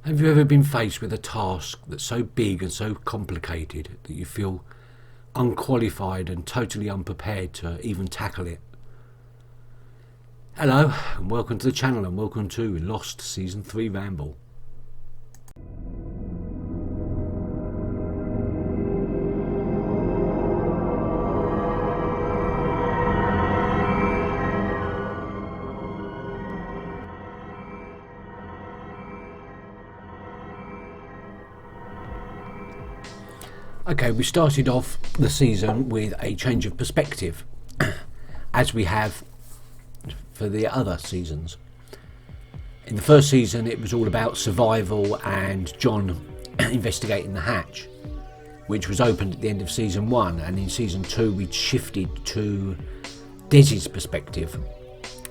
Have you ever been faced with a task that's so big and so complicated that you feel unqualified and totally unprepared to even tackle it? Hello, and welcome to the channel, and welcome to Lost Season 3 Ramble. Okay, we started off the season with a change of perspective, as we have for the other seasons. In the first season, it was all about survival and John investigating the hatch, which was opened at the end of season 1, and in season 2 we'd shifted to Desi's perspective,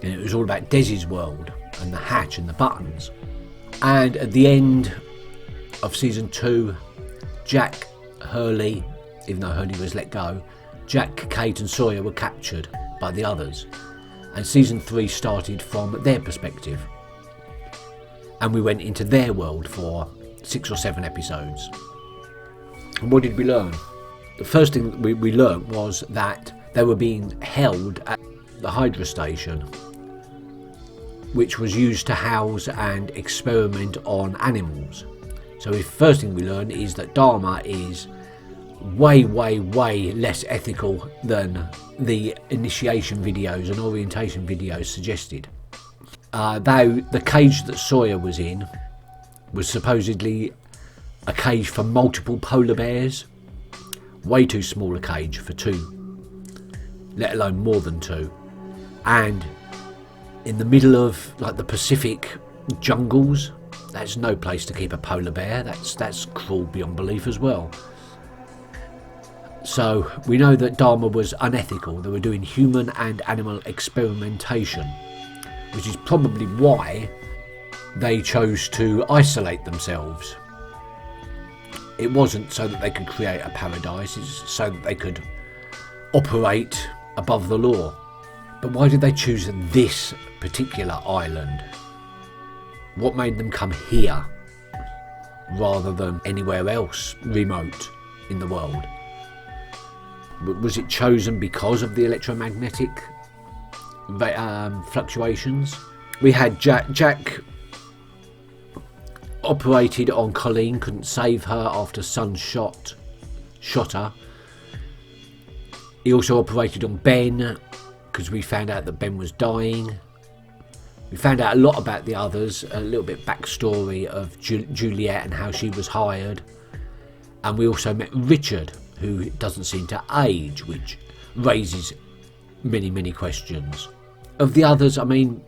and it was all about Desi's world and the hatch and the buttons. And at the end of season 2, Jack, Hurley, even though Hurley was let go, Jack, Kate and Sawyer were captured by the others, and season 3 started from their perspective, and we went into their world for 6 or 7 episodes. And what did we learn? The first thing we learned was that they were being held at the Hydra station, which was used to house and experiment on animals. So the first thing we learn is that Dharma is way less ethical than the initiation videos and orientation videos suggested. Though the cage that Sawyer was in was supposedly a cage for multiple polar bears, way too small a cage for 2, let alone more than 2. And in the middle of like the Pacific jungles, that's no place to keep a polar bear. That's cruel beyond belief as well. So we know that Dharma was unethical. They were doing human and animal experimentation, which is probably why they chose to isolate themselves. It wasn't so that they could create a paradise, it's so that they could operate above the law. But why did they choose this particular island? What made them come here rather than anywhere else remote in the world? Was it chosen because of the electromagnetic fluctuations? We had Jack operated on Colleen, couldn't save her after Sun shot her. He also operated on Ben because we found out that Ben was dying. We found out a lot about the others, a little bit backstory of Juliet and how she was hired. And we also met Richard, who doesn't seem to age, which raises many questions. Of the others, I mean,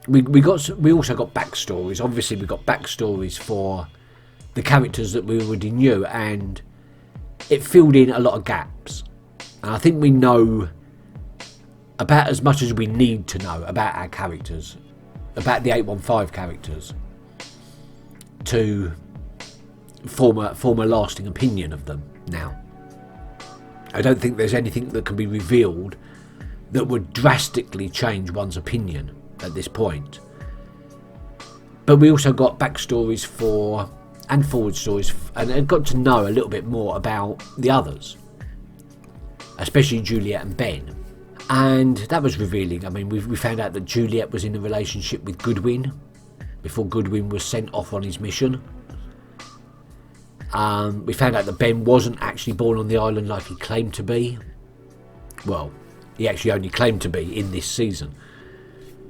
we also got backstories. Obviously, we got backstories for the characters that we already knew, and it filled in a lot of gaps. And I think we know about as much as we need to know about our characters, about the 815 characters, to form a lasting opinion of them now. I don't think there's anything that can be revealed that would drastically change one's opinion at this point. But we also got backstories and forward stories, and got to know a little bit more about the others, especially Juliet and Ben. And that was revealing. I mean, we found out that Juliet was in a relationship with Goodwin before Goodwin was sent off on his mission. We found out that Ben wasn't actually born on the island like he claimed to be. Well, he actually only claimed to be in this season.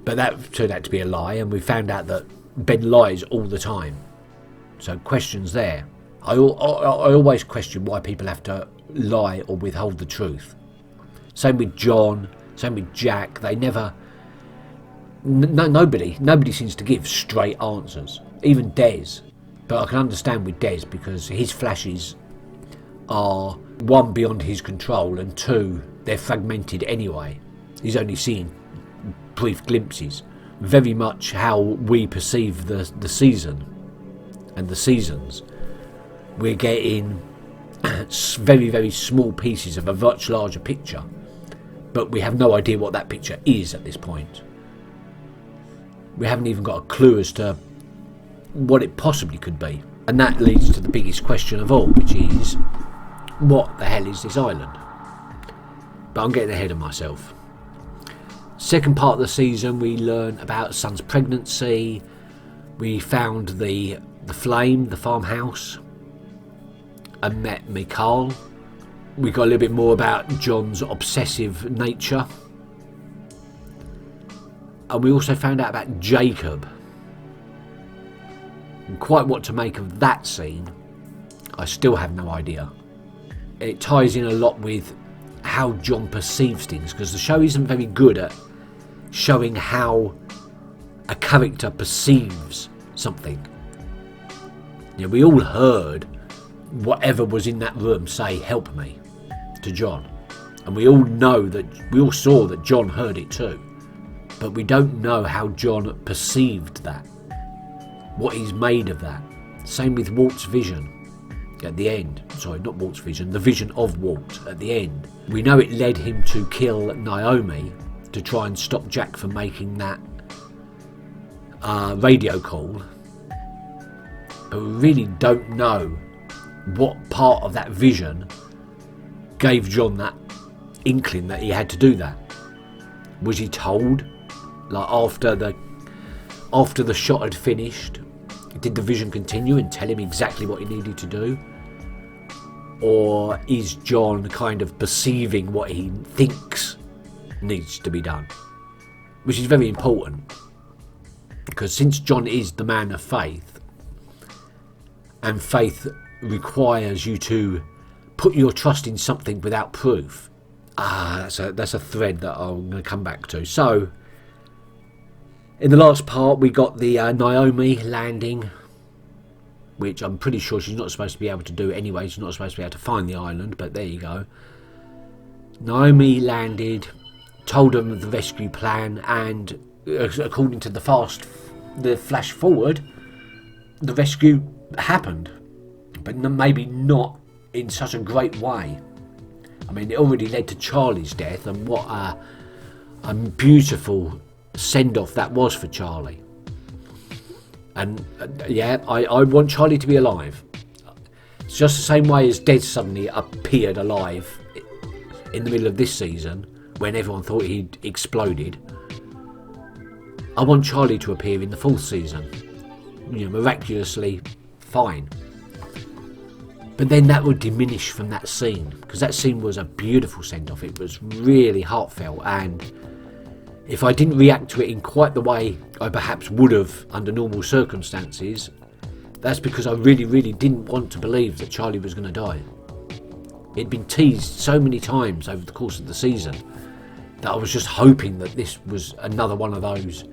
But that turned out to be a lie, and we found out that Ben lies all the time. So questions there. I always question why people have to lie or withhold the truth. Same with John, same with Jack. They never... Nobody seems to give straight answers. Even Des. But I can understand with Des because his flashes are, 1, beyond his control, and 2, they're fragmented anyway. He's only seeing brief glimpses. Very much how we perceive the season and the seasons. We're getting very small pieces of a much larger picture, but we have no idea what that picture is at this point. We haven't even got a clue as to what it possibly could be. And that leads to the biggest question of all, which is, what the hell is this island? But I'm getting ahead of myself. Second part of the season, we learn about Son's pregnancy. We found the flame, the farmhouse, and met Mikhail. We got a little bit more about John's obsessive nature. And we also found out about Jacob. And quite what to make of that scene, I still have no idea. It ties in a lot with how John perceives things, because the show isn't very good at showing how a character perceives something. We all heard whatever was in that room say, "Help me," to John. And we all saw that John heard it too. But we don't know how John perceived that. What he's made of that. Same with Walt's vision at the end. Sorry, not Walt's vision, the vision of Walt at the end. We know it led him to kill Naomi to try and stop Jack from making that radio call. But we really don't know what part of that vision gave John that inkling that he had to do that. Was he told, like after the shot had finished, did the vision continue and tell him exactly what he needed to do? Or is John kind of perceiving what he thinks needs to be done? Which is very important, because since John is the man of faith, and faith requires you to put your trust in something without proof. That's a thread that I'm going to come back to. So, in the last part, we got the Naomi landing, which I'm pretty sure she's not supposed to be able to do anyway. She's not supposed to be able to find the island, but there you go. Naomi landed, told them of the rescue plan, and according to the flash forward, the rescue happened, but maybe not in such a great way. I mean, it already led to Charlie's death, and what a beautiful send-off that was for Charlie. And I want Charlie to be alive. It's just the same way as Des suddenly appeared alive in the middle of this season when everyone thought he'd exploded. I want Charlie to appear in the fourth season, miraculously fine. But then that would diminish from that scene, because that scene was a beautiful send-off. It was really heartfelt, and if I didn't react to it in quite the way I perhaps would have under normal circumstances, that's because I really, really didn't want to believe that Charlie was going to die. It'd been teased so many times over the course of the season that I was just hoping that this was another one of those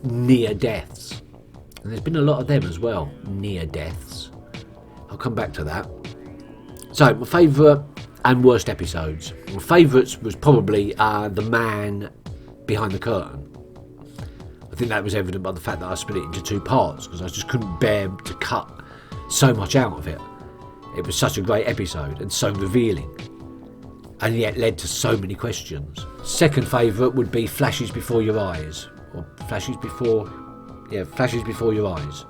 near deaths. And there's been a lot of them as well, near deaths. I'll come back to that. So, my favourite and worst episodes. My favourites was probably the man behind the curtain. I think that was evident by the fact that I split it into two parts, because I just couldn't bear to cut so much out of it. It was such a great episode and so revealing, and yet led to so many questions. Second favourite would be Flashes Before Your Eyes, or Flashes Before Your Eyes,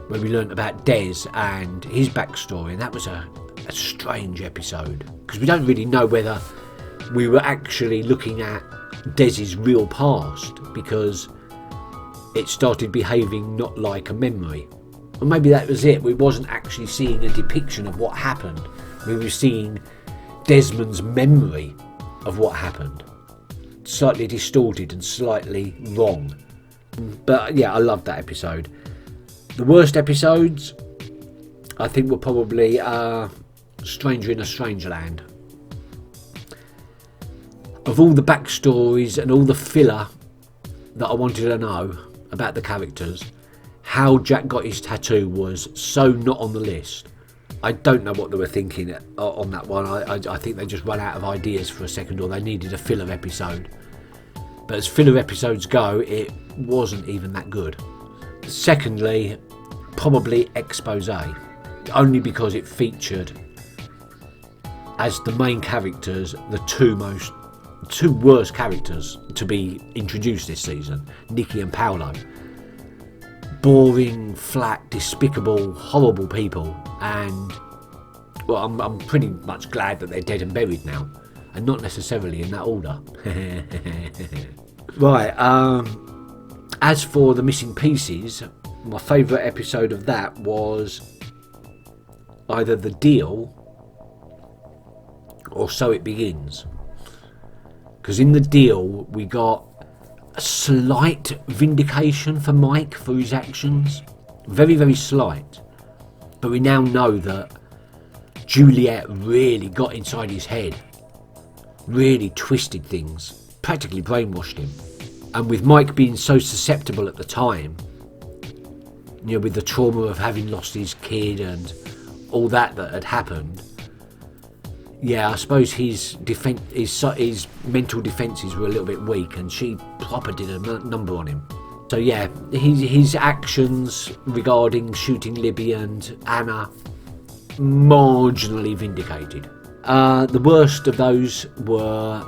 where we learnt about Des and his backstory, and that was a strange episode, because we don't really know whether we were actually looking at Des's real past, because it started behaving not like a memory. Or maybe that was it, we wasn't actually seeing a depiction of what happened, we were seeing Desmond's memory of what happened, slightly distorted and slightly wrong. But yeah, I loved that episode. The worst episodes, I think, were probably Stranger in a Strange Land. Of all the backstories and all the filler that I wanted to know about the characters, how Jack got his tattoo was so not on the list. I don't know what they were thinking on that one. I think they just ran out of ideas for a second, or they needed a filler episode. But as filler episodes go, it wasn't even that good. Secondly, probably Expose, only because it featured as the main characters the two worst characters to be introduced this season, Nikki and Paolo. boring, flat, despicable, horrible people, and well, I'm pretty much glad that they're dead and buried now, and not necessarily in that order. Right, as for the missing pieces, my favourite episode of that was either The Deal or So It Begins. Because in The Deal, we got a slight vindication for Mike for his actions. Very, very slight. But we now know that Juliet really got inside his head. Really twisted things. Practically brainwashed him. And with Mike being so susceptible at the time, you know, with the trauma of having lost his kid and all that had happened, yeah, I suppose his mental defences were a little bit weak, and she proper did a number on him. So yeah, his actions regarding shooting Libby and Anna, marginally vindicated. The worst of those were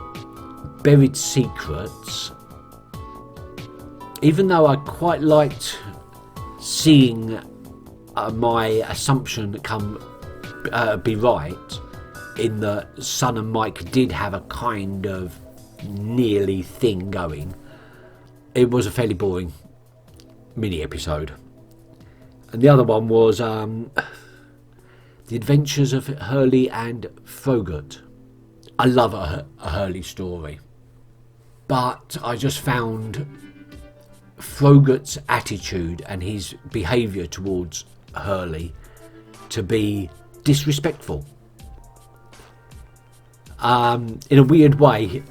Buried Secrets. Even though I quite liked seeing my assumption be right, in that Son and Mike did have a kind of nearly thing going, it was a fairly boring mini episode. And the other one was The Adventures of Hurley and Frogurt. I love a Hurley story, but I just found Frogurt's attitude and his behaviour towards Hurley to be disrespectful. In a weird way,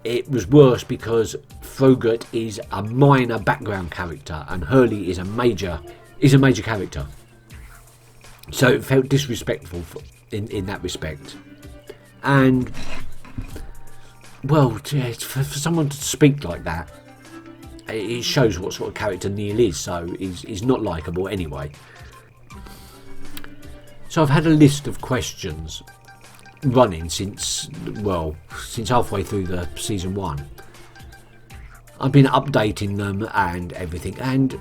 it was worse because Frogurt is a minor background character and Hurley is a major character. So it felt disrespectful in that respect. And well, for someone to speak like that, it shows what sort of character Neil is. So he's not likeable anyway. So I've had a list of questions running since halfway through the season 1. I've been updating them and everything, and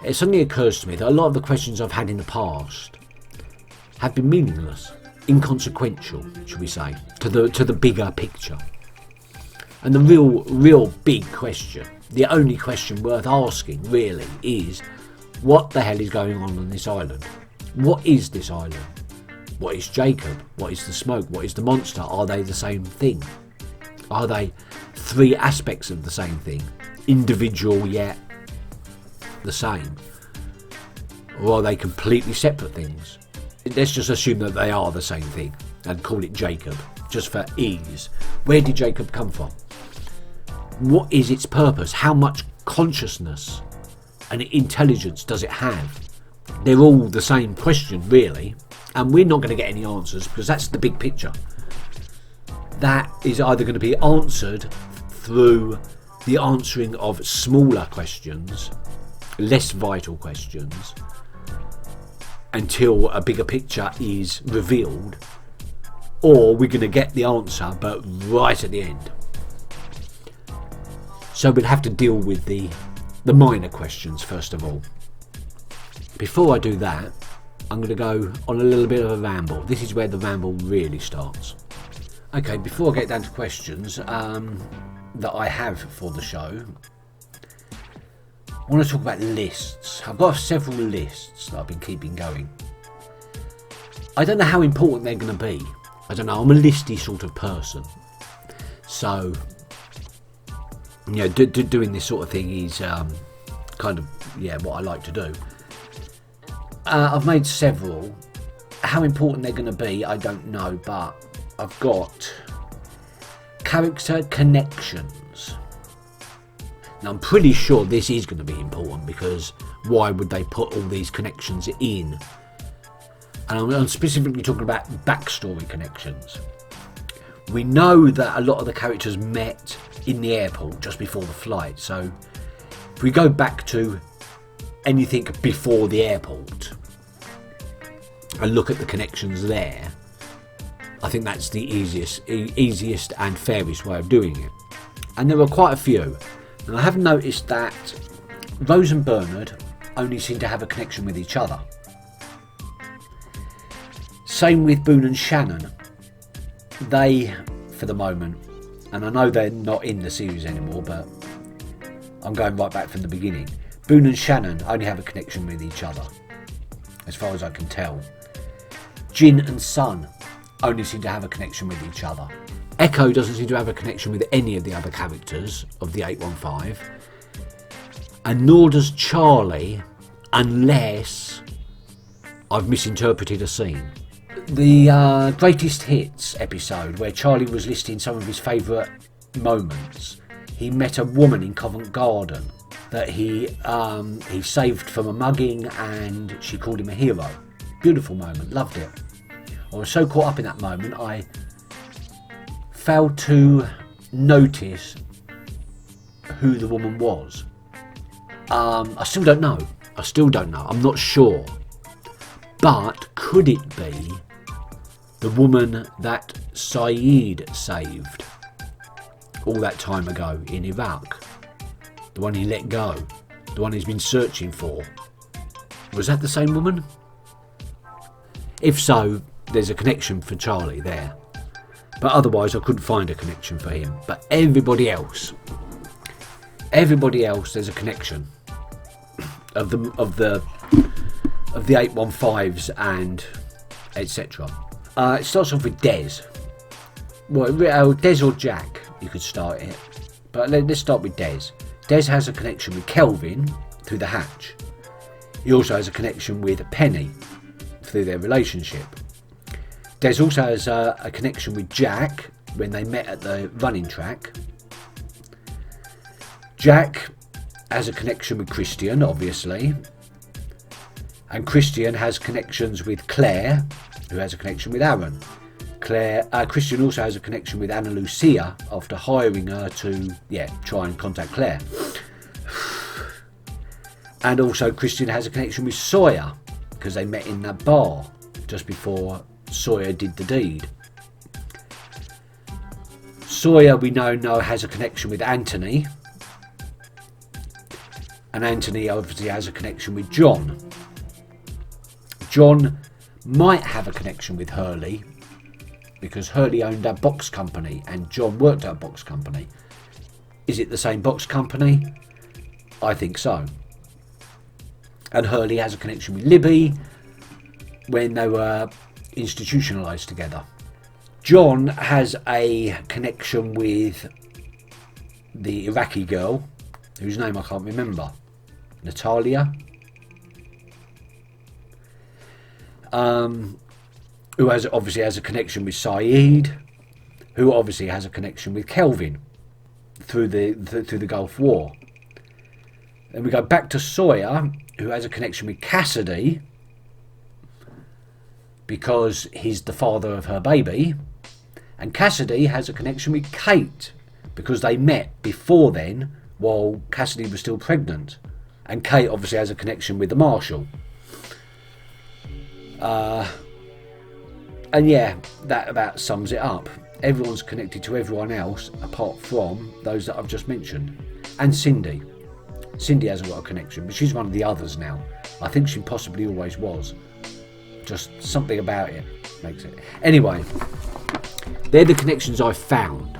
it suddenly occurs to me that a lot of the questions I've had in the past have been meaningless, inconsequential, should we say, to the bigger picture. And the real big question, the only question worth asking really, is what the hell is going on this island? What is this island? What is Jacob? What is the smoke? What is the monster? Are they the same thing? Are they 3 aspects of the same thing? Individual yet the same? Or are they completely separate things? Let's just assume that they are the same thing and call it Jacob, just for ease. Where did Jacob come from? What is its purpose? How much consciousness and intelligence does it have? They're all the same question, really. And we're not going to get any answers because that's the big picture. That is either going to be answered through the answering of smaller questions, less vital questions, until a bigger picture is revealed, or we're going to get the answer but right at the end. So we'll have to deal with the minor questions first of all. Before I do that, I'm going to go on a little bit of a ramble. This is where the ramble really starts. Okay, before I get down to questions that I have for the show, I want to talk about lists. I've got several lists that I've been keeping going. I don't know how important they're going to be. I don't know, I'm a listy sort of person. So, you know, doing this sort of thing is kind of, what I like to do. I've made several. How important they're going to be, I don't know, but I've got character connections. Now, I'm pretty sure this is going to be important because why would they put all these connections in? And I'm specifically talking about backstory connections. We know that a lot of the characters met in the airport just before the flight, so if we go back to anything before the airport and look at the connections there, I think that's the easiest and fairest way of doing it. And there are quite a few. And I have noticed that Rose and Bernard only seem to have a connection with each other. Same with Boone and Shannon. They, for the moment, and I know they're not in the series anymore, but I'm going right back from the beginning. Boone and Shannon only have a connection with each other, as far as I can tell. Jin and Sun only seem to have a connection with each other. Echo doesn't seem to have a connection with any of the other characters of the 815. And nor does Charlie, unless I've misinterpreted a scene. The Greatest Hits episode, where Charlie was listing some of his favourite moments, he met a woman in Covent Garden that he saved from a mugging, and she called him a hero. Beautiful moment, loved it. I was so caught up in that moment, I failed to notice who the woman was. I still don't know. I'm not sure. But could it be the woman that Saeed saved all that time ago in Iraq? The one he let go? The one he's been searching for? Was that the same woman? If so, there's a connection for Charlie there. But otherwise I couldn't find a connection for him. But everybody else, there's a connection of the 815s and etc. It starts off with Des. Well, Des or Jack, you could start it. But let's start with Des. Des has a connection with Kelvin through the hatch. He also has a connection with Penny through their relationship. Des also has a connection with Jack when they met at the running track. Jack has a connection with Christian, obviously. And Christian has connections with Claire, who has a connection with Aaron. Christian also has a connection with Anna Lucia after hiring her to try and contact Claire. And also Christian has a connection with Sawyer because they met in that bar just before Sawyer did the deed. Sawyer, we now know, has a connection with Anthony. And Anthony obviously has a connection with John. John might have a connection with Hurley because Hurley owned a box company and John worked at a box company. Is it the same box company? I think so. And Hurley has a connection with Libby when they were institutionalised together. John has a connection with the Iraqi girl, whose name I can't remember. Natalia. Who obviously has a connection with Saeed, who obviously has a connection with Kelvin through the Gulf War. Then we go back to Sawyer, who has a connection with Cassidy because he's the father of her baby, and Cassidy has a connection with Kate because they met before then while Cassidy was still pregnant, and Kate obviously has a connection with the Marshal. And that about sums it up. Everyone's connected to everyone else apart from those that I've just mentioned. And Cindy. Cindy hasn't got a connection, but she's one of the others now. I think she possibly always was. Just something about it makes it. Anyway, they're the connections I've found.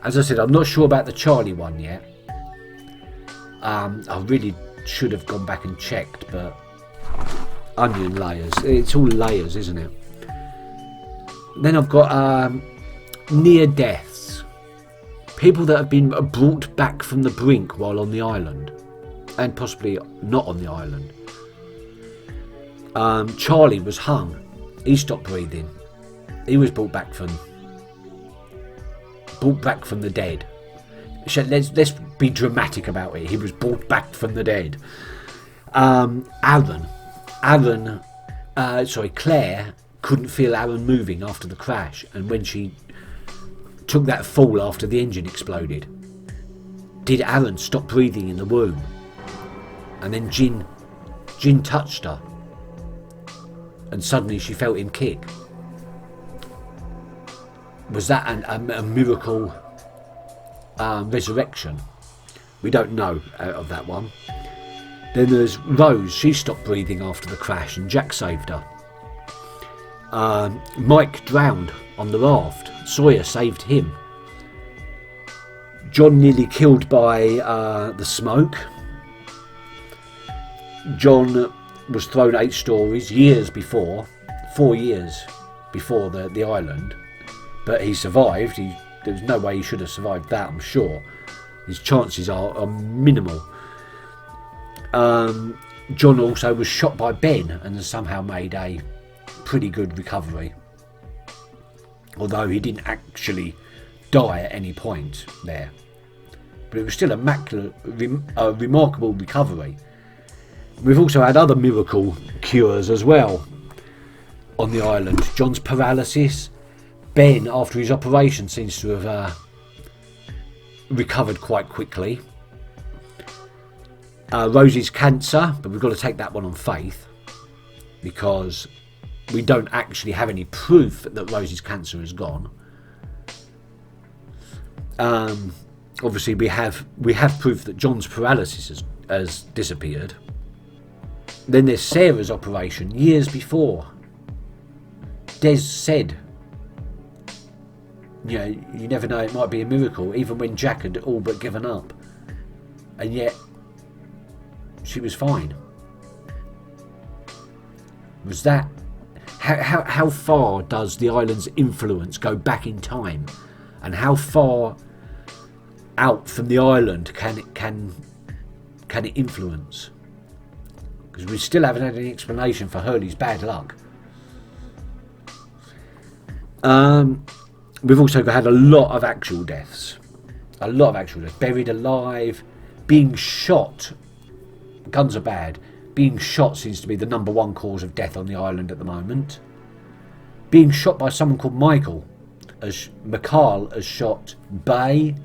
As I said, I'm not sure about the Charlie one yet. I really should have gone back and checked, but onion layers. It's all layers, isn't it? Then I've got near deaths. People that have been brought back from the brink while on the island. And possibly not on the island. Charlie was hung. He stopped breathing. He was brought back from the dead. Let's be dramatic about it. He was brought back from the dead. Claire couldn't feel Aaron moving after the crash, and when she took that fall after the engine exploded, did Aaron stop breathing in the womb? And then Jin touched her, and suddenly she felt him kick. Was that a miracle resurrection? We don't know out of that one. Then there's Rose. She stopped breathing after the crash and Jack saved her. Mike drowned on the raft. Sawyer saved him. John nearly killed by the smoke. John was thrown 8 stories years before, 4 years before the island, but he survived. There was no way he should have survived that, I'm sure. His chances are minimal. John also was shot by Ben and has somehow made a pretty good recovery, although he didn't actually die at any point there, but it was still a remarkable recovery. We've also had other miracle cures as well on the island. John's paralysis. Ben, after his operation, seems to have recovered quite quickly. Rosie's cancer, but we've got to take that one on faith, because we don't actually have any proof that Rosie's cancer is gone. Obviously, we have proof that John's paralysis has disappeared. Then there's Sarah's operation years before. Des said, you never know, it might be a miracle, even when Jack had all but given up. And yet, she was fine. Was that... How far does the island's influence go back in time? And how far out from the island can it influence? Because we still haven't had any explanation for Hurley's bad luck. We've also had a lot of actual deaths. Buried alive, being shot. Guns are bad. Being shot seems to be the number one cause of death on the island at the moment. Being shot by someone called Michael. As Mikhail has shot Bay,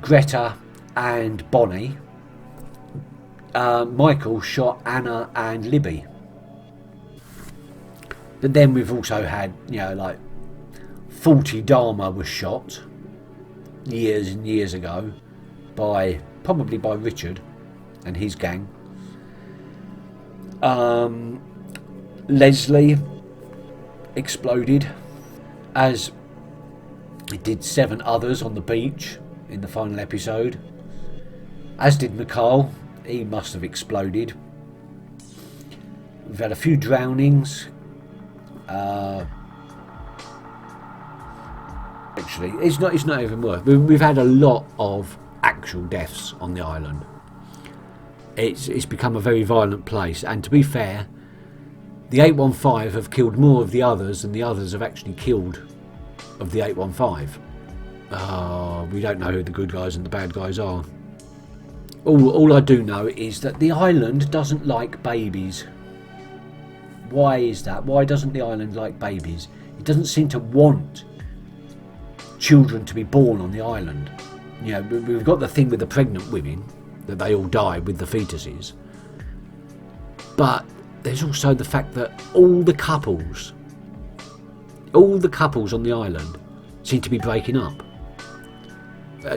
Greta and Bonnie. Michael shot Anna and Libby. But then we've also had, 40 Dharma was shot years and years ago probably by Richard and his gang. Leslie exploded, as it did 7 others on the beach in the final episode. As did Mikhail. He must have exploded. We've had a few drownings. Actually, it's not even worth. We've had a lot of actual deaths on the island. It's become a very violent place, and to be fair, the 815 have killed more of the others than the others have actually killed of the 815. We don't know who the good guys and the bad guys are. All I do know is that the island doesn't like babies. Why is that? Why doesn't the island like babies? It doesn't seem to want children to be born on the island. We've got the thing with the pregnant women, that they all die with the fetuses. But there's also the fact that all the couples on the island seem to be breaking up.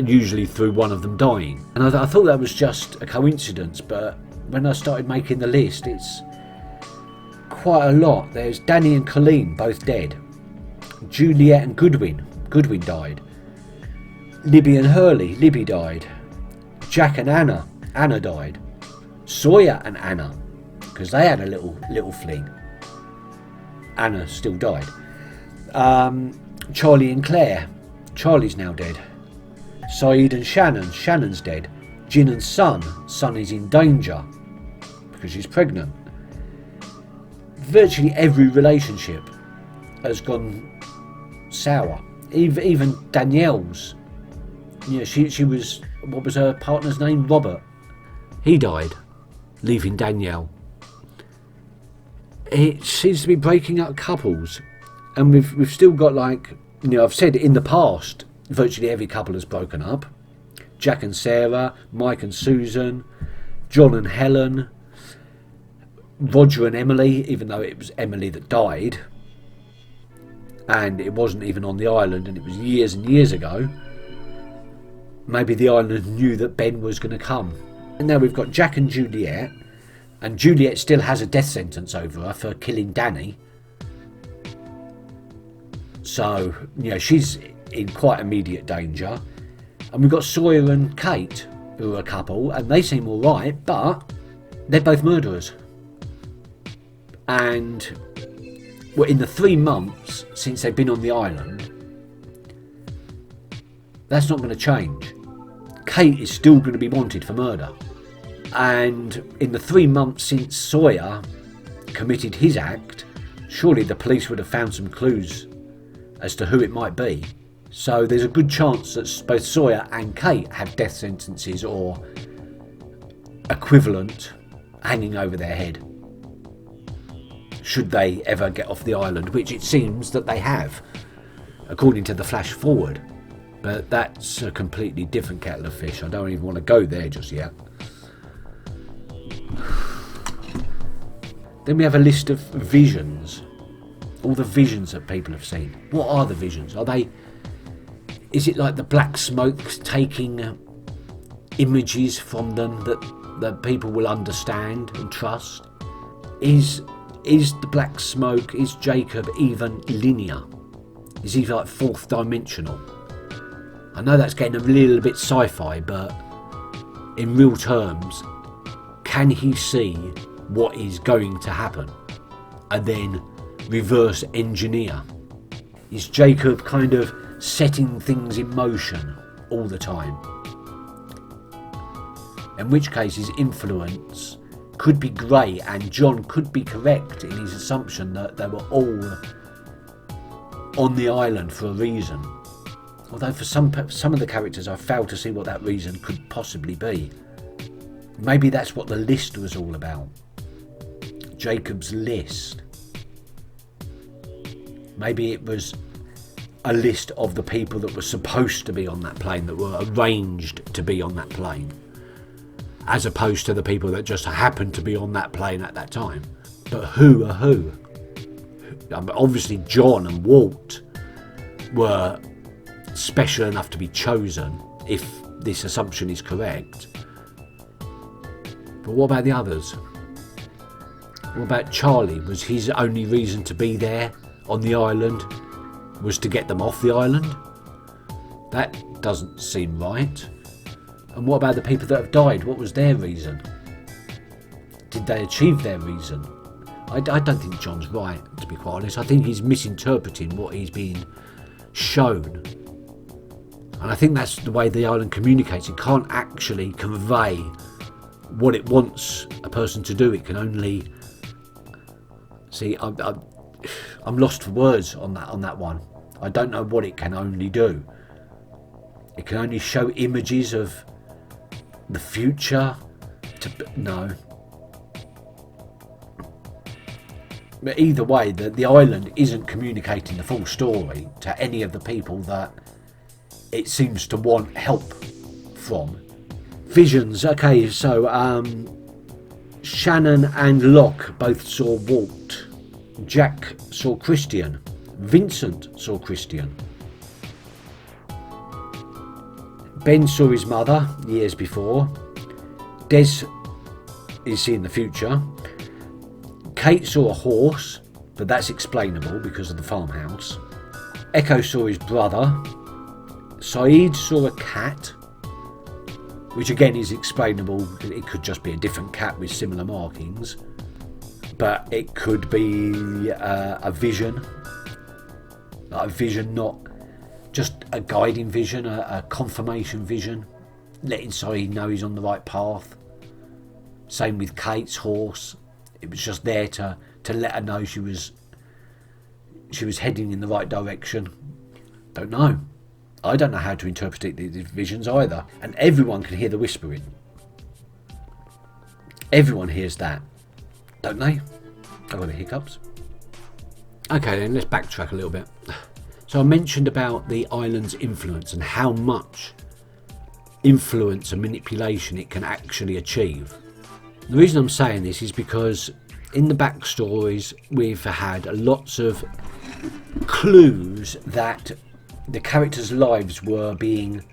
Usually through one of them dying. And I thought that was just a coincidence, but when I started making the list, it's quite a lot. There's Danny and Colleen, both dead. Juliet and Goodwin died. Libby and Hurley, Libby died. Jack and Anna died. Sawyer and Anna, because they had a little fling. Anna still died. Charlie and Claire, Charlie's now dead. Saeed and Shannon's dead. Jin and Sun is in danger because she's pregnant. Virtually every relationship has gone sour. Even Danielle's. She was, what was her partner's name? Robert. He died, leaving Danielle. It seems to be breaking up couples, and we've still got, I've said in the past, virtually every couple has broken up. Jack and Sarah, Mike and Susan, John and Helen, Roger and Emily, even though it was Emily that died, and it wasn't even on the island, and it was years and years ago. Maybe the island knew that Ben was going to come And now we've got Jack and Juliet. And Juliet still has a death sentence over her for killing Danny. So, she's in quite immediate danger. And we've got Sawyer and Kate, who are a couple, and they seem alright, but they're both murderers. And in the 3 months since they've been on the island, that's not going to change. Kate is still going to be wanted for murder. And in the 3 months since Sawyer committed his act, surely the police would have found some clues as to who it might be. So there's a good chance that both Sawyer and Kate have death sentences or equivalent hanging over their head, should they ever get off the island, which it seems that they have, according to the flash forward. But that's a completely different kettle of fish. I don't even want to go there just yet. Then we have a list of visions. All the visions that people have seen. What are the visions? Is it like the black smoke taking images from them that people will understand and trust? Is the black smoke, is Jacob even linear? Is he like fourth dimensional? I know that's getting a little bit sci-fi, but in real terms, can he see what is going to happen and then reverse engineer? Is Jacob kind of setting things in motion all the time? In which case his influence could be grey and John could be correct in his assumption that they were all on the island for a reason. Although for some of the characters I fail to see what that reason could possibly be. Maybe that's what the list was all about. Jacob's list. Maybe it was a list of the people that were supposed to be on that plane, that were arranged to be on that plane, as opposed to the people that just happened to be on that plane at that time. But who are who? Obviously John and Walt were special enough to be chosen, if this assumption is correct. But what about the others? What about Charlie? Was his only reason to be there on the island was to get them off the island? That doesn't seem right. And what about the people that have died? What was their reason? Did they achieve their reason? I don't think John's right, to be quite honest. I think he's misinterpreting what he's being shown. And I think that's the way the island communicates. It can't actually convey what it wants a person to do. It can only... See, I'm lost for words on that one. I don't know what it can only do. It can only show images of the future. No. But either way, the island isn't communicating the full story to any of the people that it seems to want help from. Visions. Okay, so Shannon and Locke both saw Walt. Jack saw Christian. Vincent saw Christian. Ben saw his mother years before. Des is seeing the future. Kate saw a horse, but that's explainable because of the farmhouse. Echo saw his brother. Saeed saw a cat, which again is explainable. It could just be a different cat with similar markings, but it could be a vision, like a vision, not just a guiding vision, a confirmation vision, letting Saeed know he's on the right path. Same with Kate's horse. It was just there to let her know she was heading in the right direction. Don't know. I don't know how to interpret these visions either. And everyone can hear the whispering. Everyone hears that, don't they? I've got the hiccups. Okay then, let's backtrack a little bit. So I mentioned about the island's influence and how much influence and manipulation it can actually achieve. The reason I'm saying this is because in the backstories we've had lots of clues that the characters' lives were being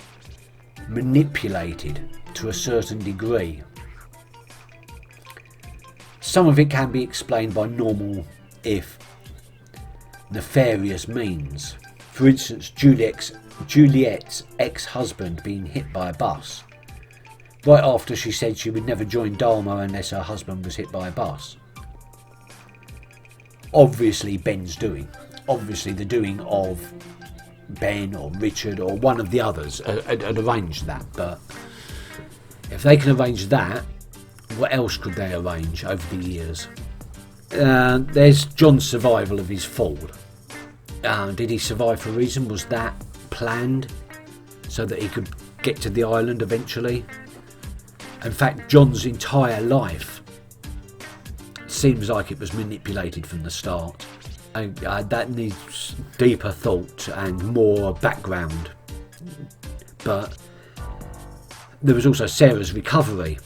manipulated to a certain degree. Some of it can be explained by normal, if nefarious means. For instance, Juliet's ex-husband being hit by a bus, right after she said she would never join Dharma unless her husband was hit by a bus. Obviously Ben's doing. Obviously the doing of Ben or Richard or one of the others had arranged that. But if they can arrange that, what else could they arrange over the years? There's John's survival of his fall. Did he survive for a reason? Was that planned so that he could get to the island eventually? In fact, John's entire life seems like it was manipulated from the start. That needs deeper thought and more background. But there was also Sarah's recovery,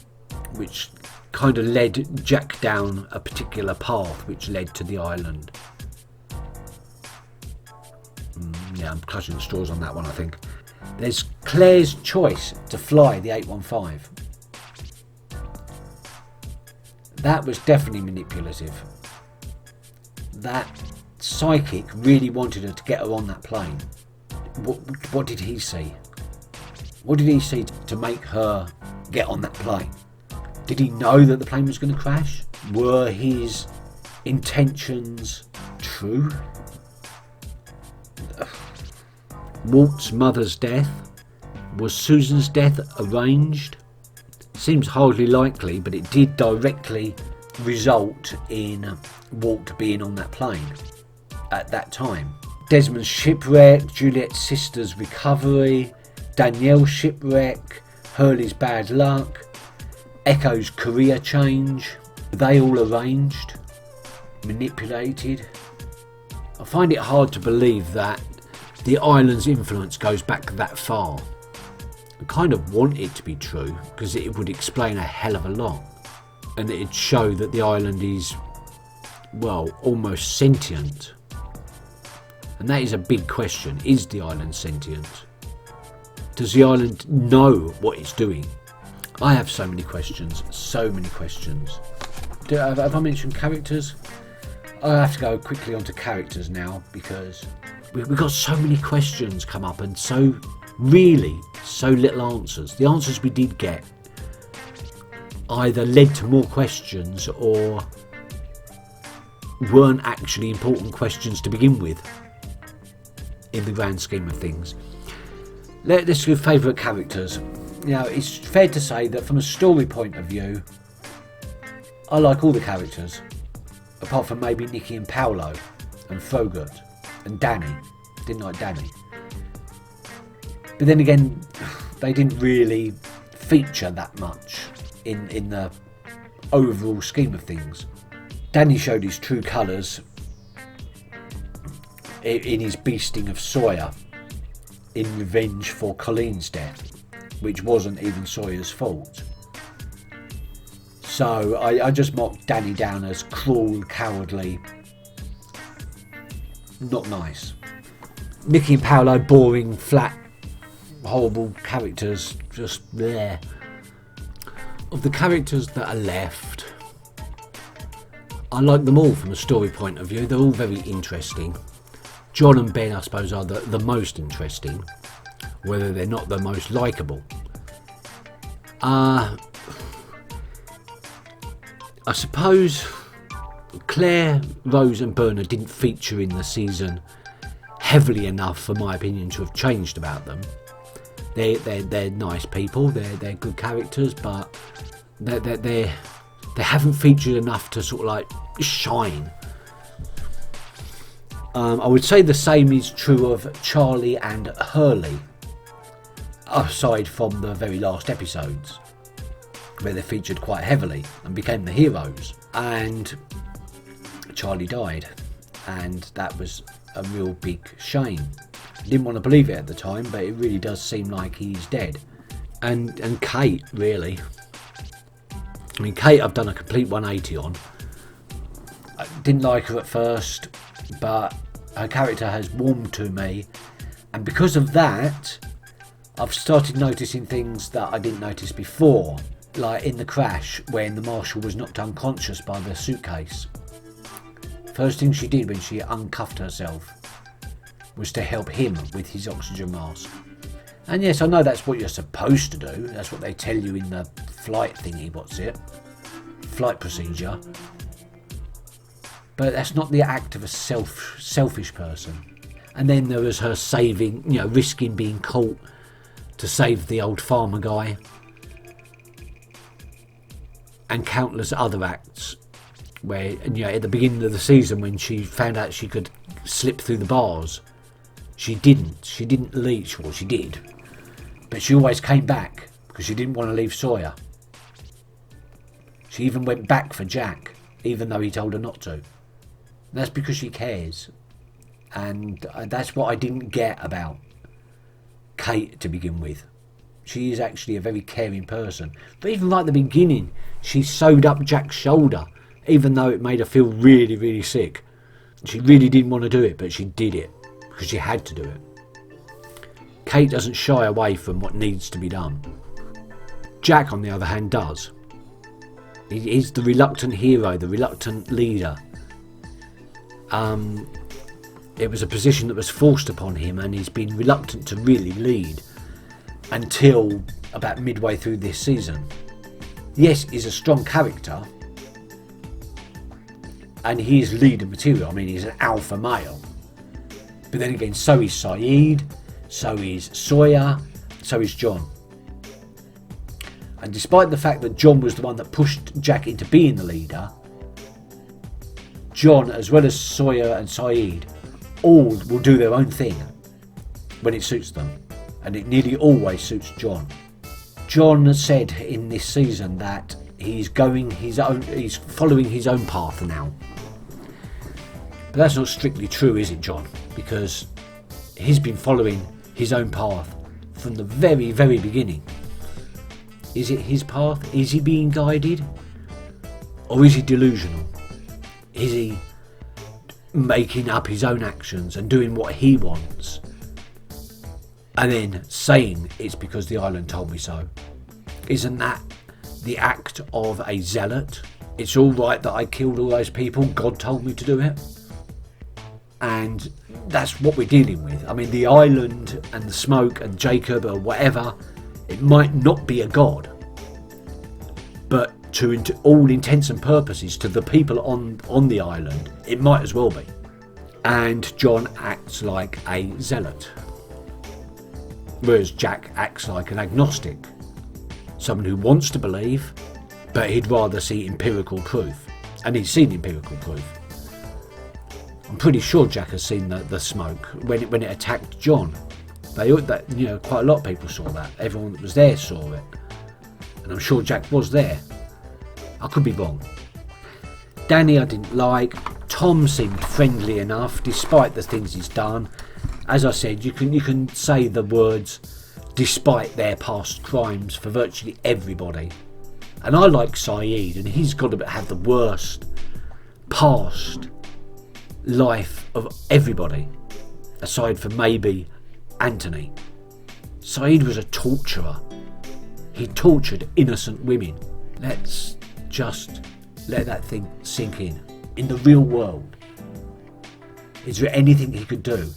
which kind of led Jack down a particular path which led to the island. Yeah, I'm clutching the straws on that one, I think. There's Claire's choice to fly the 815. That was definitely manipulative. That psychic really wanted her to get her on that plane. What did he see? What did he see to make her get on that plane? Did he know that the plane was going to crash? Were his intentions true? Walt's mother's death? Was Susan's death arranged? Seems hardly likely, but it did directly result in Walt being on that plane at that time. Desmond's shipwreck, Juliet's sister's recovery, Danielle's shipwreck, Hurley's bad luck, Echo's career change. Were they all arranged? Manipulated? I find it hard to believe that the island's influence goes back that far. I kind of want it to be true because it would explain a hell of a lot, and it'd show that the island is, well, almost sentient. And that is a big question. Is the island sentient? Does the island know what it's doing? I have so many questions, so many questions. Have I mentioned characters? I have to go quickly onto characters now because we've got so many questions come up and so little answers. The answers we did get either led to more questions or weren't actually important questions to begin with in the grand scheme of things. Let's go favourite characters. Now, it's fair to say that from a story point of view, I like all the characters, apart from maybe Nikki and Paolo and Frogurt and Danny. Didn't like Danny. But then again, they didn't really feature that much in the overall scheme of things. Danny showed his true colours in his beasting of Sawyer in revenge for Colleen's death, which wasn't even Sawyer's fault. So I just mocked Danny down as cruel, cowardly, not nice. Nikki and Paolo, boring, flat, horrible characters, just there. Of the characters that are left, I like them all from a story point of view. They're all very interesting. John and Ben, I suppose, are the most interesting, whether they're not the most likeable. I suppose Claire, Rose and Bernard didn't feature in the season heavily enough for my opinion to have changed about them. They're nice people, they're good characters, but they haven't featured enough to sort of like shine. I would say the same is true of Charlie and Hurley, aside from the very last episodes where they featured quite heavily and became the heroes. And Charlie died, and that was a real big shame. I didn't want to believe it at the time, but it really does seem like he's dead. And Kate, really. I mean, Kate I've done a complete 180 on. I didn't like her at first, but her character has warmed to me, and because of that I've started noticing things that I didn't notice before. like in the crash when the marshal was knocked unconscious by the suitcase. First thing she did when she uncuffed herself was to help him with his oxygen mask. And yes, I know that's what you're supposed to do. That's what they tell you in the flight thingy, flight procedure. But that's not the act of a selfish person. And then there was her saving, risking being caught to save the old farmer guy. And countless other acts where, at the beginning of the season when she found out she could slip through the bars, she didn't leave. Well, she did. But she always came back because she didn't want to leave Sawyer. She even went back for Jack, even though he told her not to. And that's because she cares. And that's what I didn't get about Kate to begin with. She is actually a very caring person. But even right at the beginning, she sewed up Jack's shoulder, even though it made her feel really, really sick. She really didn't want to do it, but she did it because she had to do it. Kate doesn't shy away from what needs to be done. Jack, on the other hand, does. He's the reluctant hero, the reluctant leader. It was a position that was forced upon him, and he's been reluctant to really lead until about midway through this season. Yes, he's a strong character, and he is leader material. I mean, he's an alpha male. But then again, so is Saeed, so is Sawyer, so is John. And despite the fact that John was the one that pushed Jack into being the leader, John, as well as Sawyer and Saeed, all will do their own thing when it suits them. And it nearly always suits John. John said in this season that he's following his own path now. But that's not strictly true, is it, John? Because he's been following his own path from the very, very beginning. Is it his path? Is he being guided? Or is he delusional? Is he making up his own actions and doing what he wants? And then saying it's because the island told me so. Isn't that the act of a zealot? It's all right that I killed all those people. God told me to do it. And that's what we're dealing with. I mean, the island and the smoke and Jacob or whatever, it might not be a god. But to all intents and purposes, to the people on the island, it might as well be. And John acts like a zealot. Whereas Jack acts like an agnostic. Someone who wants to believe, but he'd rather see empirical proof. And he's seen empirical proof. I'm pretty sure Jack has seen the smoke when it attacked John. Quite a lot of people saw that. Everyone that was there saw it. And I'm sure Jack was there. I could be wrong. Danny I didn't like. Tom seemed friendly enough, despite the things he's done. As I said, you can say the words despite their past crimes for virtually everybody. And I like Saeed, and he's got to have the worst past life of everybody, aside from maybe Anthony. Saeed was a torturer. He tortured innocent women. Let's just let that thing sink in. In the real world, is there anything he could do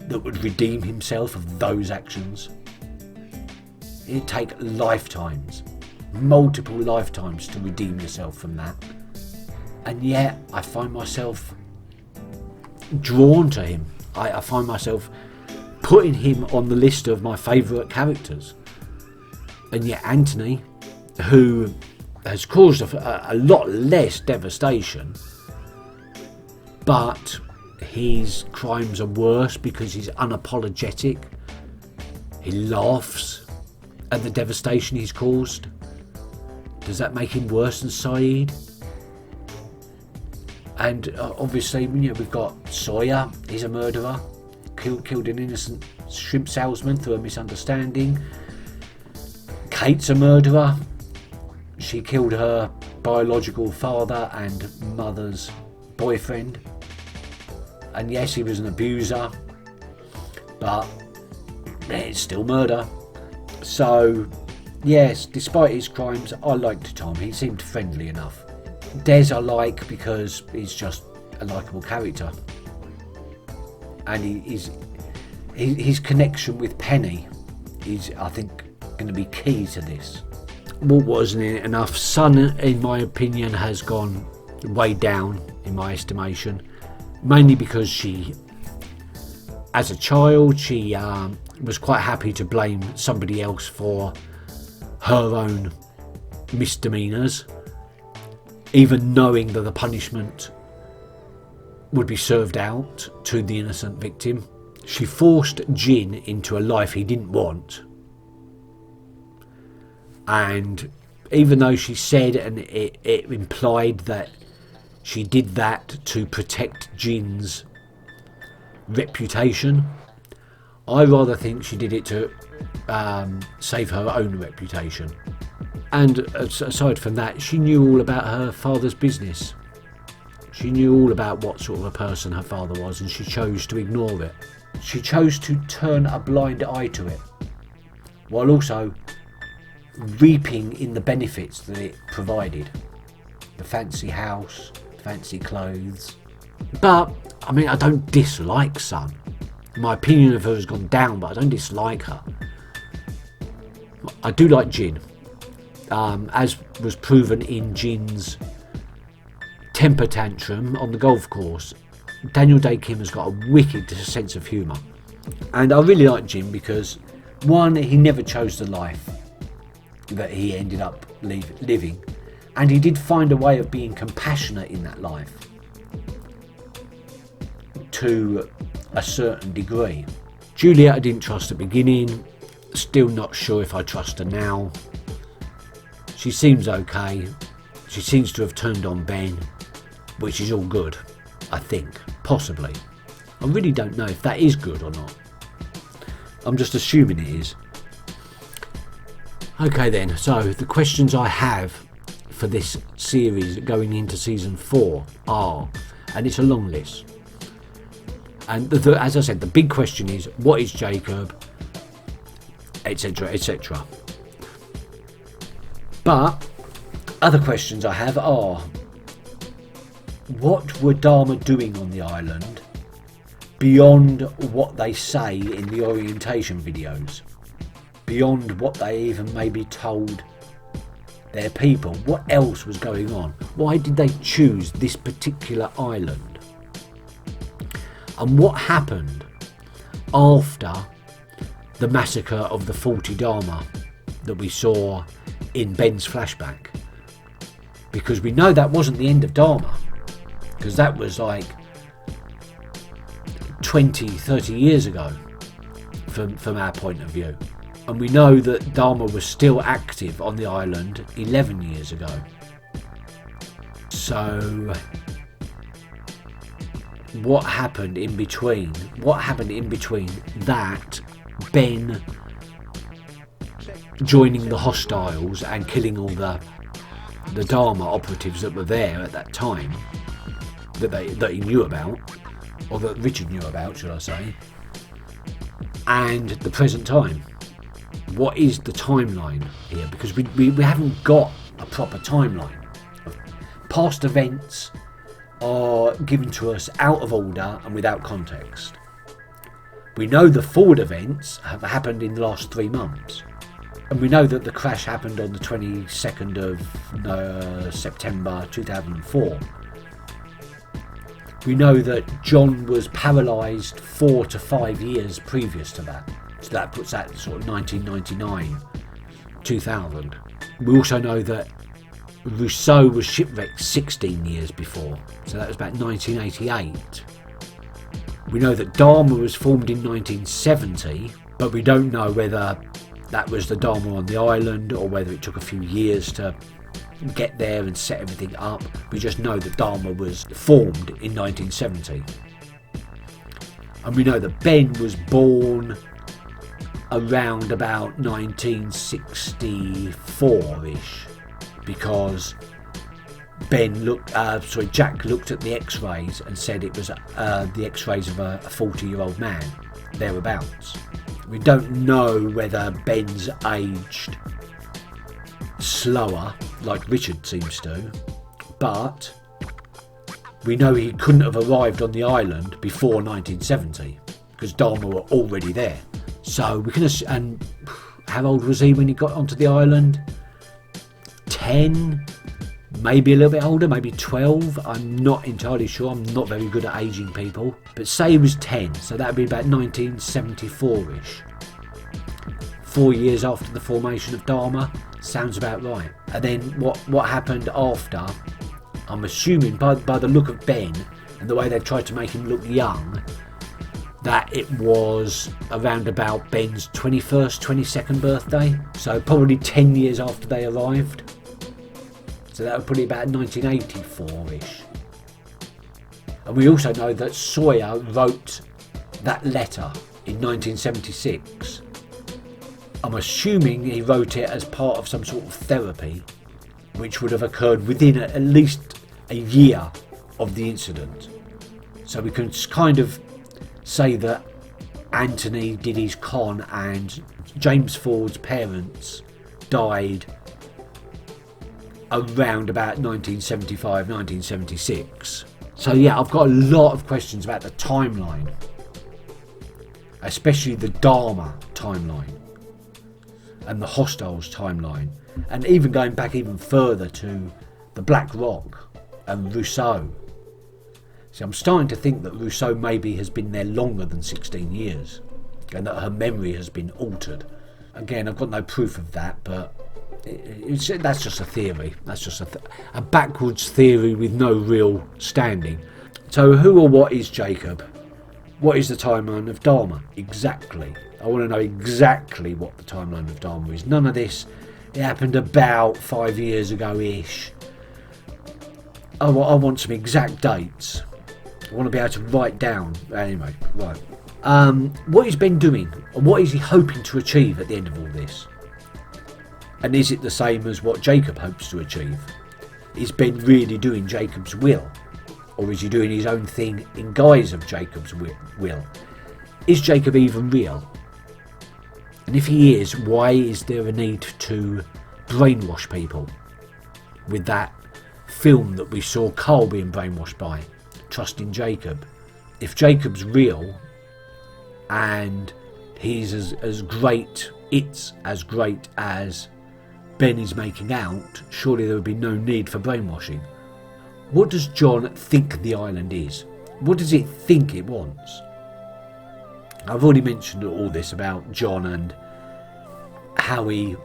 that would redeem himself of those actions? It'd take lifetimes, multiple lifetimes to redeem yourself from that. And yet I find myself drawn to him. I find myself putting him on the list of my favourite characters. And yet Anthony, who has caused a lot less devastation, but his crimes are worse because he's unapologetic. He laughs at the devastation he's caused. Does that make him worse than Saeed? And obviously, we've got Sawyer. He's a murderer. Killed an innocent shrimp salesman through a misunderstanding. Kate's a murderer. She killed her biological father and mother's boyfriend. And yes, he was an abuser, but it's still murder. So Yes, despite his crimes, I liked Tom. He seemed friendly enough. Des I like because he's just a likeable character. And his connection with Penny is, I think, going to be key to this. What wasn't it enough? Sun, in my opinion, has gone way down in my estimation. Mainly because she, as a child, she was quite happy to blame somebody else for her own misdemeanours, even knowing that the punishment would be served out to the innocent victim. She forced Jin into a life he didn't want. And even though she said, and it implied that she did that to protect Jin's reputation, I rather think she did it to save her own reputation. And aside from that, she knew all about her father's business. She knew all about what sort of a person her father was, and she chose to ignore it. She chose to turn a blind eye to it, while also reaping in the benefits that it provided. The fancy house, fancy clothes. But, I mean, I don't dislike Sun. My opinion of her has gone down, but I don't dislike her. I do like Jin, as was proven in Jin's temper tantrum on the golf course. Daniel Day Kim has got a wicked sense of humour. And I really like Jin because, one, he never chose the life that he ended up living, and he did find a way of being compassionate in that life to a certain degree. Juliet I didn't trust at the beginning, still not sure if I trust her now. She seems okay, she seems to have turned on Ben, which is all good, I think, possibly. I really don't know if that is good or not. I'm just assuming it is. Okay then, so the questions I have for this series going into season 4 are, and it's a long list, and as I said, the big question is, what is Jacob, etc, etc. But other questions I have are, what were Dharma doing on the island beyond what they say in the orientation videos? Beyond what they even maybe told their people? What else was going on? Why did they choose this particular island? And what happened after the massacre of the 40 Dharma that we saw in Ben's flashback? Because we know that wasn't the end of Dharma, because that was like 20, 30 years ago from our point of view. And we know that Dharma was still active on the island 11 years ago. So what happened in between? What happened in between that, Ben joining the hostiles and killing all the Dharma operatives that were there at that time, that he knew about, or that Richard knew about, should I say, and the present time? What is the timeline here? Because we haven't got a proper timeline. Past events are given to us out of order and without context. We know the forward events have happened in the last 3 months. And we know that the crash happened on the 22nd of September 2004. We know that John was paralysed 4 to 5 years previous to that. So that puts that sort of 1999, 2000. We also know that Rousseau was shipwrecked 16 years before. So that was about 1988. We know that Dharma was formed in 1970, but we don't know whether that was the Dharma on the island or whether it took a few years to get there and set everything up. We just know that Dharma was formed in 1970. And we know that Ben was born around about 1964-ish, because Jack looked at the X-rays and said it was the X-rays of a 40-year-old man, thereabouts. We don't know whether Ben's aged slower, like Richard seems to, but we know he couldn't have arrived on the island before 1970 because Dharma were already there. So we can, and how old was he when he got onto the island? 10, maybe a little bit older, maybe 12. I'm not entirely sure. I'm not very good at aging people. But say he was 10, so that would be about 1974-ish. 4 years after the formation of Dharma. Sounds about right. And then what happened after, I'm assuming by the look of Ben and the way they've tried to make him look young, that it was around about Ben's 21st, 22nd birthday. So probably 10 years after they arrived. So that would probably about 1984-ish. And we also know that Sawyer wrote that letter in 1976. I'm assuming he wrote it as part of some sort of therapy, which would have occurred within at least a year of the incident. So we can kind of say that Anthony did his con and James Ford's parents died around about 1975, 1976. So yeah, I've got a lot of questions about the timeline, especially the Dharma timeline and the Hostiles timeline, and even going back even further to the Black Rock and Rousseau. So I'm starting to think that Rousseau maybe has been there longer than 16 years and that her memory has been altered. Again, I've got no proof of that, but that's just a theory. That's just a backwards theory with no real standing. So who or what is Jacob? What is the timeline of Dharma? Exactly. I want to know exactly what the timeline of Dharma is. None of this, it happened about 5 years ago-ish. I want some exact dates. I want to be able to write down. Anyway, right. What is Ben doing? And what is he hoping to achieve at the end of all this? And is it the same as what Jacob hopes to achieve? Is Ben really doing Jacob's will? Or is he doing his own thing in guise of Jacob's will? Is Jacob even real? And if he is, why is there a need to brainwash people with that film that we saw Carl being brainwashed by, trusting Jacob? If Jacob's real and he's as great, it's as great as Ben is making out, surely there would be no need for brainwashing. What does John think the island is? What does it think it wants? I've already mentioned all this about John and how he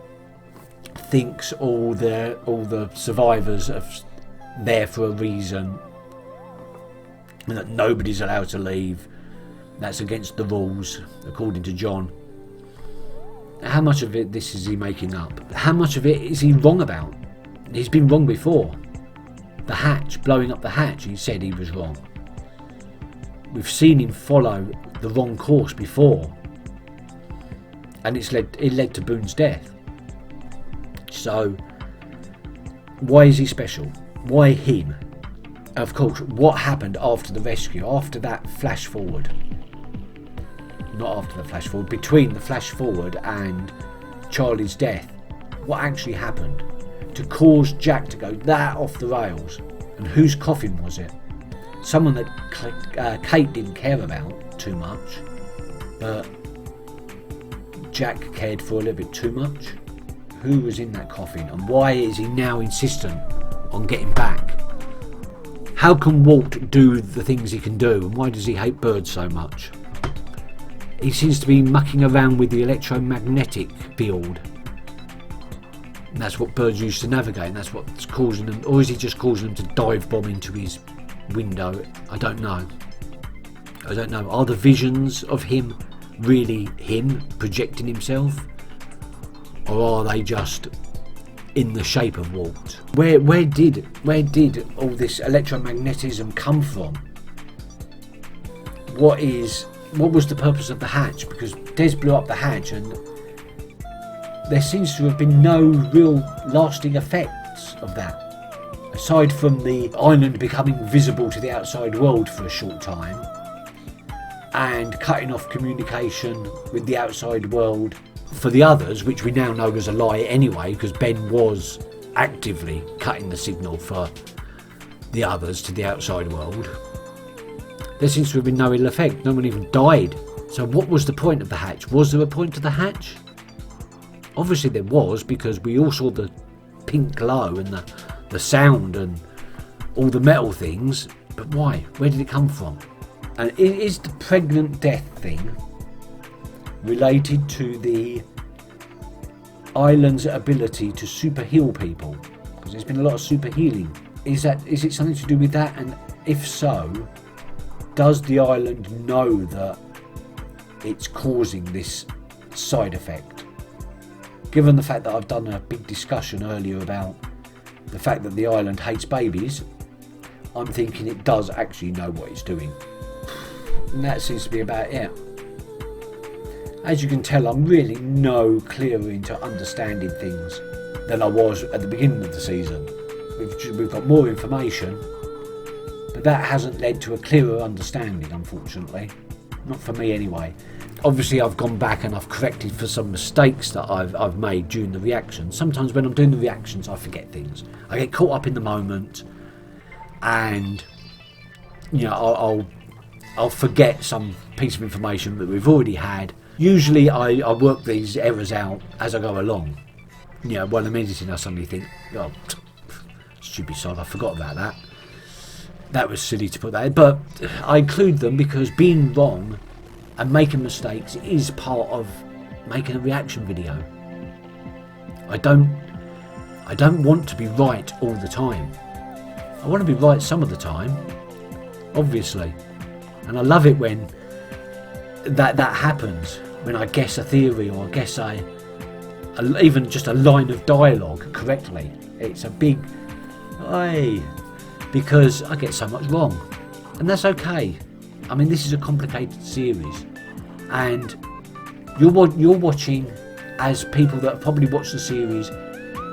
thinks all the survivors are there for a reason, and that nobody's allowed to leave. That's against the rules, according to John. How much of this is he making up? How much of it is he wrong about? He's been wrong before. The hatch, blowing up the hatch, he said he was wrong. We've seen him follow the wrong course before, and it led to Boone's death. So why is he special? Why him? Of course, what happened after the rescue, after that flash forward? Not after the flash forward, between the flash forward and Charlie's death. What actually happened to cause Jack to go that off the rails? And whose coffin was it? Someone that Kate didn't care about too much, but Jack cared for a little bit too much. Who was in that coffin, and why is he now insistent on getting back? How can Walt do the things he can do, and why does he hate birds so much? He seems to be mucking around with the electromagnetic field. And that's what birds use to navigate, and that's what's causing them. Or is he just causing them to dive bomb into his window? I don't know. Are the visions of him really him projecting himself? Or are they just in the shape of Walt? Where did all this electromagnetism come from? What was the purpose of the hatch? Because Des blew up the hatch and there seems to have been no real lasting effects of that, aside from the island becoming visible to the outside world for a short time and cutting off communication with the outside world for the others, which we now know was a lie anyway, because Ben was actively cutting the signal for the others to the outside world, there seems to have been no ill effect. No one even died. So what was the point of the hatch? Was there a point to the hatch? Obviously there was, because we all saw the pink glow and the sound and all the metal things. But why? Where did it come from? And is the pregnant death thing related to the island's ability to super heal people? Because there's been a lot of super healing. Is it something to do with that? And if so, does the island know that it's causing this side effect? Given the fact that I've done a big discussion earlier about the fact that the island hates babies, I'm thinking it does actually know what it's doing. And that seems to be about it. As you can tell, I'm really no clearer into understanding things than I was at the beginning of the season. We've got more information, but that hasn't led to a clearer understanding, unfortunately. Not for me anyway. Obviously I've gone back and I've corrected for some mistakes that I've made during the reactions. Sometimes when I'm doing the reactions I forget things. I get caught up in the moment and I'll forget some piece of information that we've already had. Usually I work these errors out as I go along. While I'm editing I suddenly think, oh, stupid sod, I forgot about that. That was silly to put that in. But I include them because being wrong and making mistakes is part of making a reaction video. I don't want to be right all the time. I want to be right some of the time, obviously. And I love it when that happens, when I guess a theory or I guess even just a line of dialogue correctly. It's a big aye, because I get so much wrong. And that's okay. I mean, this is a complicated series, and you're watching as people that have probably watched the series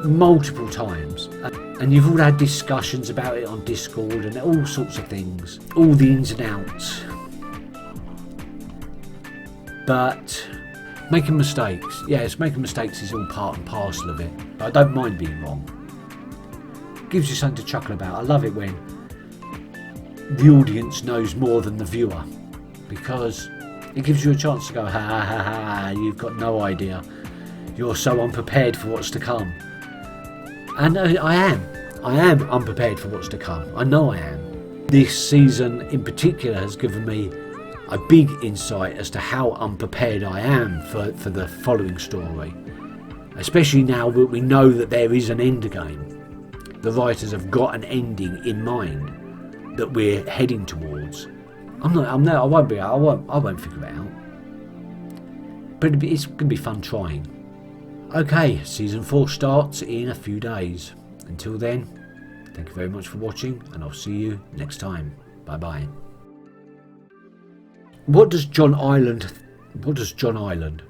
multiple times, and you've all had discussions about it on Discord and all sorts of things, all the ins and outs. But making mistakes, yes, making mistakes is all part and parcel of it. But I don't mind being wrong. It gives you something to chuckle about. I love it when the audience knows more than the viewer, because it gives you a chance to go, ha ha ha ha, you've got no idea. You're so unprepared for what's to come. And I am unprepared for what's to come. I know I am. This season in particular has given me a big insight as to how unprepared I am for the following story. Especially now that we know that there is an end game. The writers have got an ending in mind that we're heading towards. I won't figure it out. But it's going to be fun trying. Okay, season 4 starts in a few days. Until then, thank you very much for watching, and I'll see you next time. Bye bye. What does John Island? What does John Island?